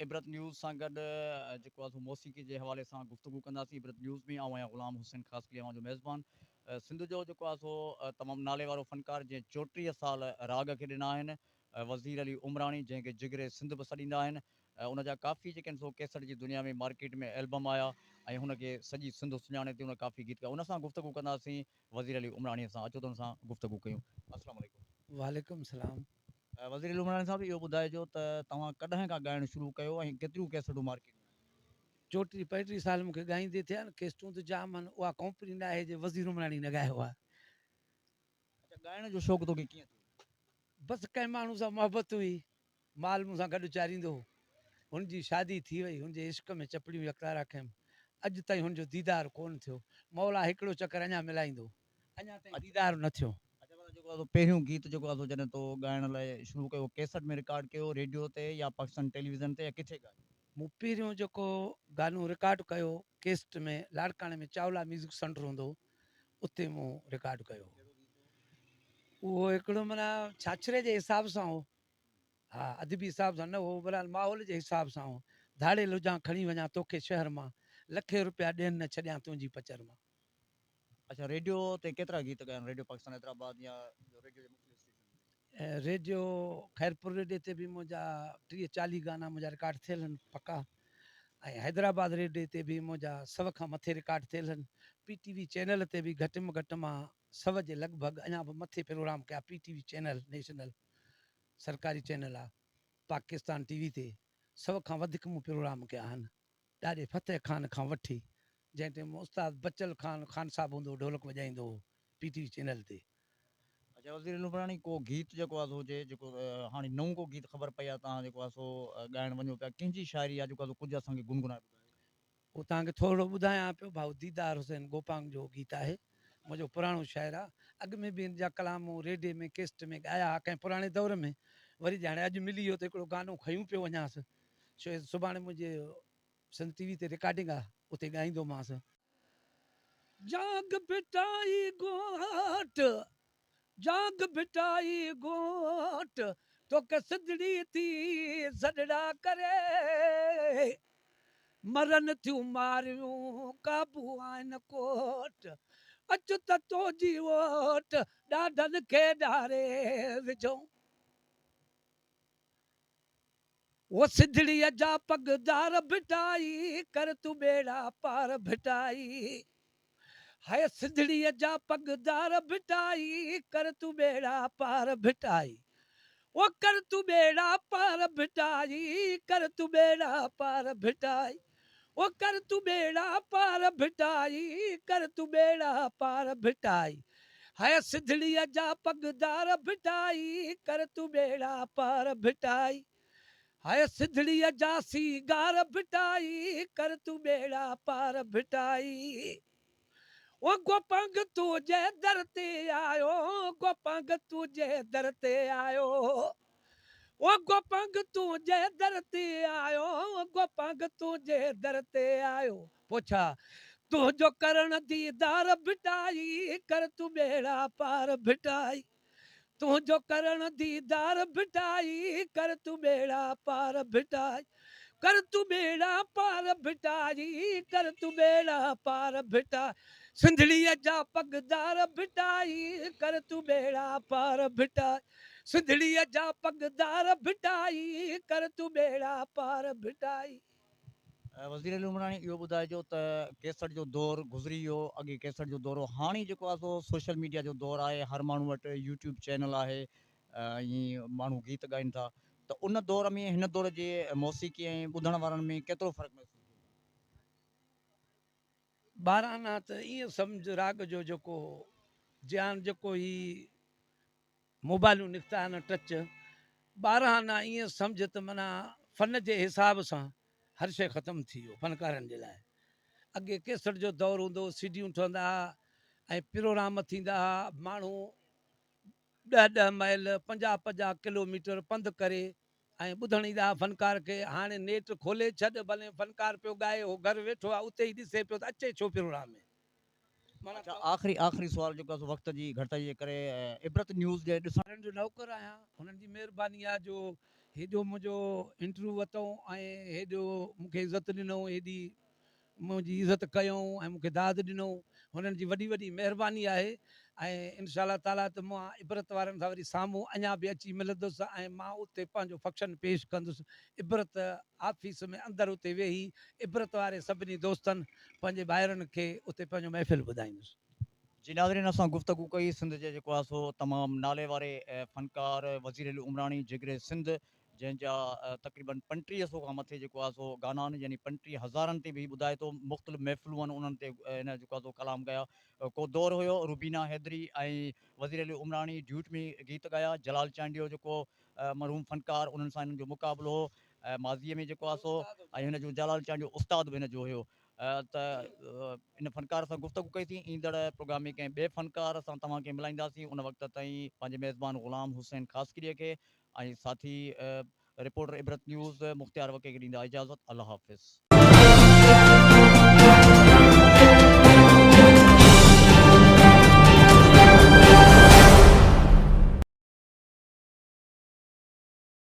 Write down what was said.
इबरत news सां गॾु जेको आहे सो मौसीक़ी जे हवाले सां गुफ़्तगू कंदासीं। इबरत न्यूज़ में आऊं आहियां ग़ुलाम हुसैन ख़ासि करे अव्हांजो मेज़बान। सिंध जो जेको आहे सो तमामु नाले वारो फ़नकार जंहिं 34 साल राग खे ॾिना आहिनि, वज़ीर अली उमराणी, जंहिंखे जिगरे सिंध बि सॾींदा आहिनि। उनजा काफ़ी जेके आहिनि सो कैसेट जी दुनिया में मार्केट में एल्बम आया ऐं हुनखे सॼी सिंध सुञाणे थी, हुन काफ़ी गीत ॻाया। उन सां गुफ़्तगू कंदासीं वज़ीर अली उमराणीअ सां। अचो त हुन सां गुफ़्तगू कयूं। अस्सलाम वालेकुम। वालेकुम सलाम। वज़ीर अली उमराणी साहब, इहो ॿुधाइजो त तव्हां कॾहिं खां ॻाइणु शुरू कयो ऐं केतिरियूं कैसेटूं मार्केट में? 34 35 साल मूंखे ॻाईंदे थिया आहिनि, केस्टूं त जाम आहिनि। उहा कंपनी न आहे जे वज़ीर उमराणी न ॻायो आहे। अच्छा, ॻाइण जो शौक़ु तोखे कीअं थियो? बसि कंहिं माण्हू सां मोहबत हुई, माल मूंसां गॾु चारींदो हो, हुनजी शादी थी वई, हुनजे इश्क में चपड़ियूं यकरा रखियमि। अॼु ताईं हुनजो दीदार कोन थियो। मौला हिकिड़ो चकर अञा मिलाईंदो, अञा ताईं अच्छा दीदार न थियो। अच्छा, माना जेको आहे सो पहिरियों गीत जेको आहे सो जॾहिं तो ॻाइण लाइ शुरू कयो, कैसेट में रिकॉर्ड कयो, रेडियो ते या पाकिस्तान टेलीविज़न ते, या किथे ॻायो? मूं पहिरियों जेको गानो रिकॉर्ड कयो केस्ट में, लाड़काणे में चावला म्यूज़िक सेंटर हूंदो हो, उते मूं रिकॉर्ड कयो। कहिड़ो गीत हो? उहो हिकिड़ो माना छाछरे जे हिसाब सां हो। हा, अदबी हिसाब सां न हो, बहरहाल माहौल जे हिसाब सां हो। धाड़े लुजां खणी वञा तोखे शहर मां, लखे रुपया ॾियनि न छॾियां तुंहिंजी पचर मां। अच्छा, रेडियो ते केतिरा गीत ॻाइनि? रेडियो पाकिस्तान हैदराबाद या रेडियो जे मुख़्तलिफ़ स्टेशन ते? ऐं रेडियो ख़ैरपुर रेडियो ते बि मुंहिंजा 30 40 गाना मुंहिंजा रिकॉर्ड थियल आहिनि पका। ऐं हैदराबाद रेडियो ते बि मुंहिंजा 100 खां मथे रिकॉर्ड थियल आहिनि। PTV चैनल ते बि घटि में घटि मां 100 जे लॻभॻि अञा बि मथे प्रोग्राम कया। PTV चैनल नेशनल सरकारी चैनल आहे, पाकिस्तान TV ते 100 खां वधीक मूं प्रोग्राम कया आहिनि। ॾाॾे फतेह खान खां वठी, जंहिं टाइम उस्ताद बचल खान साहिबु हूंदो, ढोलक वॼाईंदो हो PTV चैनल ते। अच्छा, वज़ीर अली उमराणी, को गीत जेको आहे सो हुजे जेको हाणे नओं को गीत ख़बर पई आहे तव्हां जेको आहे सो ॻाइण वञो पिया, कंहिंजी शाइरी आहे जेको आहे सो कुझु असांखे गुनगुनाए ॿुधायो? उहो तव्हांखे थोरो ॿुधायां पियो भाऊ। दीदार हुसैन गोपांग जो गीत आहे, मुंहिंजो पुराणो शाइरु आहे। अॻु में बि हिन जा कलाम रेडियो में केस्ट में ॻाया कंहिं पुराणे दौर में। वरी हाणे अॼु मिली वियो त हिकिड़ो गानो खयूं पियो वञासि, छो सुभाणे मुंहिंजे सिंध TV ते रिकॉर्डिंग आहे, उते ॻाईंदोमांसि। जाग बिटाई गोट, जाग बिटाई गोट, तोखे सिजड़ी थी सॾड़ा करे, मरन थियूं मारियूं काबू आहिनि कोट, अच त तुंहिंजी वोट ॾाढनि खे ॾारे विझूं। वो सिजड़ीअ जा पगदार भिटाई कर तूं बेड़ा पार भिटाई, हाय सिजड़ीअ जा पगदार भिटाई कर तूं बेड़ा पार भिटाई, वो कर तूं बेड़ा पार भिटाई, कर तूं बेड़ा पार भिटाई, वो कर तूं बेड़ा पार भिटाई, कर तूं बेड़ा पार भिटाई, हाय सिजड़ीअ जा पगदार भिटाई कर तूं बेड़ा पार भिटाई, हाय सिजड़ीअ जा सीगार भिटाई कर तूं बेड़ा पार भिटाई, ओ गोपंग तुझे दर ते आयो, गोपंग तुझे दर ते आयो, ओ गोपंग तुझे दर ते आयो, गोपंग तुझे दर ते आयो, पोछा तुझो करण दीदार भिटाई कर तूं बेड़ा पार भिटाई, तुझो करण दीदार भिटाई कर तूं बेड़ा पार भिटाई, कर तूं बेड़ा पार भिटाई, कर तूं बेड़ा पार भिटाई, सिंधड़ीअ जा पगदार भिटाई कर तूं बेड़ा पार भिटाई, सिंधड़ीअ जा पगदार भिटाई कर तूं बेड़ा पार भिटाई। वज़ीर अली उमराणी, इहो ॿुधाइजो त कैसेट जो दौरु गुज़री वियो, अॻे कैसेट जो दौरु हो, हाणे जेको आहे सो सोशल मीडिया जो दौरु आहे, हर माण्हू वटि यूट्यूब चैनल आहे, ईअं माण्हू गीत ॻाइनि था, त उन दौर में हिन दौर जे मौसीक़ी ऐं ॿुधण वारनि में केतिरो फ़र्क़ु महसूसु थियो? ॿारहाना त ईअं सम्झ राग जो जेको ज्ञान जेको ही मोबाइलूं निकिता आहिनि टच, ॿारहाना ईअं सम्झ त माना फ़न जे हिसाब सां हर शइ ख़तमु थी वियो फ़नकारनि जे लाइ। अॻे केसट जो दौरु हूंदो, सीडियूं ठहंदा हुआ ऐं प्रोग्राम थींदा हुआ, माण्हू 10 10 माइल 50 50 किलोमीटर पंधु करे ऐं ॿुधण ईंदा हुआ फ़नकार खे। हाणे नेट खोले छॾ, भले फ़नकार पियो ॻाए, उहो घरु वेठो आहे उते ई ॾिसे पियो त अचे छो प्रोग्राम में। माना अच्छा, आख़िरी सुवाल जेको आहे सो वक़्त जी घटिताई जे करे, इबरत न्यूज़ जे ॾिसण उन्हनि जो नौकर आहियां, हुननि जी महिरबानी आहे जो हेॾो मुंहिंजो इंटरव्यू वरितऊं ऐं हेॾो मूंखे इज़त ॾिनऊं, हेॾी मुंहिंजी इज़त कयूं ऐं मूंखे दाद ॾिनऊं, हुननि जी वॾी वॾी महिरबानी आहे। ऐं इनशा ताला त मां इबरत वारनि सां वरी साम्हूं अञा बि अची मिलंदुसि ऐं मां उते पंहिंजो फंक्शन पेश कंदुसि। इबरत ऑफिस में अंदरि उते वेही इबरत वारे सभिनी दोस्तनि पंहिंजे ॿाहिरनि खे उते पंहिंजो महफ़िल ॿुधाईंदुसि। जी नाज़रीन, असां गुफ्तगू कई सिंध जे जेको आहे सो तमामु नाले वारे फ़नकार वज़ीर अली उमरानी जिगरे सिंध, जंहिंजा तक़रीबन 3500 खां मथे जेको आहे सो गाना आहिनि, यानी 35,000 ते बि ॿुधाए थो। मुख़्तलिफ़ महफ़िलूं आहिनि, उन्हनि ते हिन जेको आहे सो कलाम कया। को दौरु हुयो रुबीना हैदरी ऐं वज़ीर अली उमरानी ड्यूट में गीत ॻाया। जलाल चांडियो जेको मरहूम फ़नकार, उन्हनि सां हिननि जो मुक़ाबिलो हो माज़ीअ में जेको आहे सो, ऐं हिन जो जलाल चांडियो उस्ताद बि हिन जो हुयो। इन फ़नकार सां गुफ़्तगू कई थी। ईंदड़ प्रोग्राम में कंहिं ॿिए फ़नकार सां तव्हांखे मिलाईंदासीं। उन वक़्त ताईं पंहिंजे मेज़बान ग़ुलाम हुसैन ख़ासकरीअ खे ऐं साथी रिपोर्टर इबरत न्यूज़ मुख़्तियार वके खे ॾींदा इजाज़त। अल्लाह हाफ़िज़।